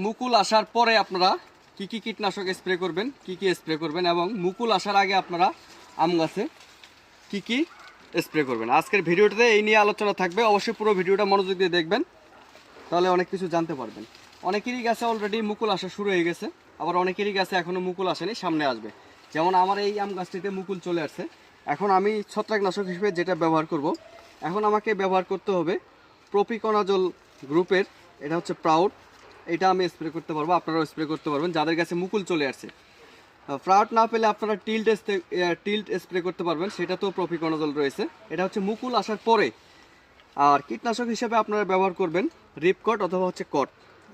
মুকুল আসার পরে আপনারা কি কি কীটনাশক স্প্রে করবেন, কি কি স্প্রে করবেন এবং মুকুল আসার আগে আপনারা আম গাছে কি কি স্প্রে করবেন, আজকের ভিডিওটাতে এই নিয়ে আলোচনা থাকবে। অবশ্যই পুরো ভিডিওটা মনোযোগ দিয়ে দেখবেন, তাহলে অনেক কিছু জানতে পারবেন। অনেকেরই গাছে অলরেডি মুকুল আসা শুরু হয়ে গেছে, আবার অনেকেরই গাছে এখনও মুকুল আসেনি, সামনে আসবে। যেমন আমার এই আম গাছটিতে মুকুল চলে আসছে। এখন আমি ছত্রাকনাশক হিসেবে যেটা ব্যবহার করব, এখন আমাকে ব্যবহার করতে হবে প্রপিকনাজল গ্রুপের, এটা হচ্ছে প্রাউড। এটা আমি স্প্রে করতে পারবো, আপনারাও স্প্রে করতে পারবেন যাদের কাছে মুকুল চলে আসছে। প্রাউড না পেলে আপনারা টিল্ট স্প্রে করতে পারবেন, সেটা তো প্রপিকনাজল রয়েছে। এটা হচ্ছে মুকুল আসার পরে। আর কীটনাশক হিসেবে আপনারা ব্যবহার করবেন রিপকট অথবা হচ্ছে কট।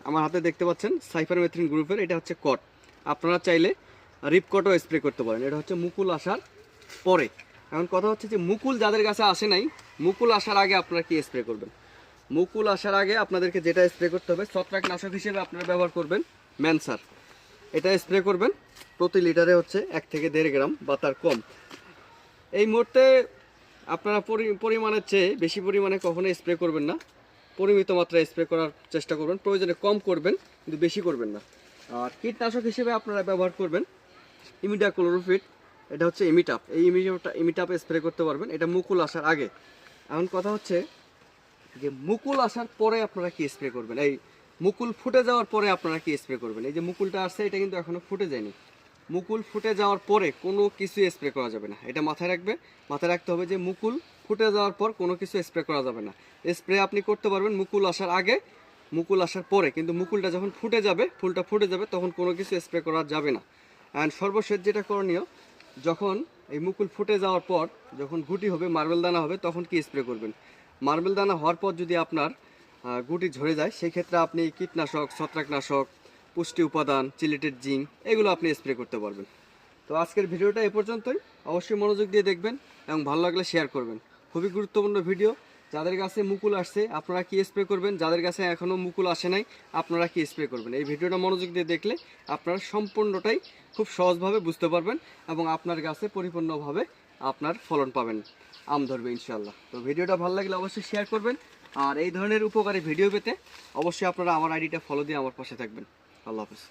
আমার হাতে দেখতে পাচ্ছেন সাইফারমেথ্রিন গ্রুপের, এটা হচ্ছে কট। আপনারা চাইলে রিপকটও স্প্রে করতে পারেন। এটা হচ্ছে মুকুল আসার পরে। এখন কথা হচ্ছে যে মুকুল যাদের কাছে আসে নাই, মুকুল আসার আগে আপনারা কি স্প্রে করবেন। মুকুল আসার আগে আপনাদেরকে যেটা স্প্রে করতে হবে, ছত্রাকনাশক হিসেবে আপনারা ব্যবহার করবেন ম্যানসার। এটা স্প্রে করবেন প্রতি লিটারে হচ্ছে 1 থেকে 1.5 গ্রাম বা তার কম। এই মুহূর্তে আপনারা পরিমাণের চেয়ে বেশি পরিমাণে কখনো স্প্রে করবেন না, পরিমিত মাত্রায় স্প্রে করার চেষ্টা করবেন। প্রয়োজনে কম করবেন, কিন্তু বেশি করবেন না। আর কীটনাশক হিসেবে আপনারা ব্যবহার করবেন ইমিডাক্লোরোপিড, এটা হচ্ছে ইমিটাপ। এই ইমিটাপ স্প্রে করতে পারবেন, এটা মুকুল আসার আগে। এখন কথা হচ্ছে যে মুকুল আসার পরে আপনারা কি স্প্রে করবেন, এই মুকুল ফুটে যাওয়ার পরে আপনারা কি স্প্রে করবেন। এই যে মুকুলটা আসছে, এটা কিন্তু এখনও ফুটে যায়নি। মুকুল ফুটে যাওয়ার পরে কোনো কিছু স্প্রে করা যাবে না, এটা মাথায় রাখতে হবে যে মুকুল ফুটে যাওয়ার পর কোনো কিছু স্প্রে করা যাবে না। স্প্রে আপনি করতে পারবেন মুকুল আসার আগে, মুকুল আসার পরে, কিন্তু মুকুলটা যখন ফুটে যাবে, ফুলটা ফুটে যাবে, তখন কোনো কিছু স্প্রে করা যাবে না। অ্যান্ড সর্বশেষ যেটা করণীয়, যখন এই মুকুল ফুটে যাওয়ার পর যখন গুটি হবে, মার্বেল দানা হবে, তখন কি স্প্রে করবেন। মার্বেল দানা হওয়ার পর যদি আপনার গুটি ঝরে যায়, সেই ক্ষেত্রে আপনি কীটনাশক, ছত্রাকনাশক, পুষ্টি উপাদান, চিলেটেড জিঙ্ক, এগুলো আপনি স্প্রে করতে পারবেন। তো আজকের ভিডিওটা এ পর্যন্তই। অবশ্যই মনোযোগ দিয়ে দেখবেন এবং ভালো লাগলে শেয়ার করবেন। খুবই গুরুত্বপূর্ণ ভিডিও। যাদের কাছে মুকুল আসছে আপনারা কি স্প্রে করবেন, যাদের কাছে এখনও মুকুল আসে নাই আপনারা কি স্প্রে করবেন। এই ভিডিওটা মনোযোগ দিয়ে দেখলে আপনারা সম্পূর্ণটাই খুব সহজভাবে বুঝতে পারবেন এবং আপনার গাছে পরিপূর্ণভাবে আপনার ফলন পাবেন, আম ধরবে ইনশাআল্লাহ। তো ভিডিওটা ভালো লাগলে অবশ্যই শেয়ার করবেন। আর এই ধরনের উপকারী ভিডিও পেতে অবশ্যই আপনারা আমার আইডিটা ফলো দিয়ে আমার পাশে থাকবেন। আল্লাহ হাফেজ।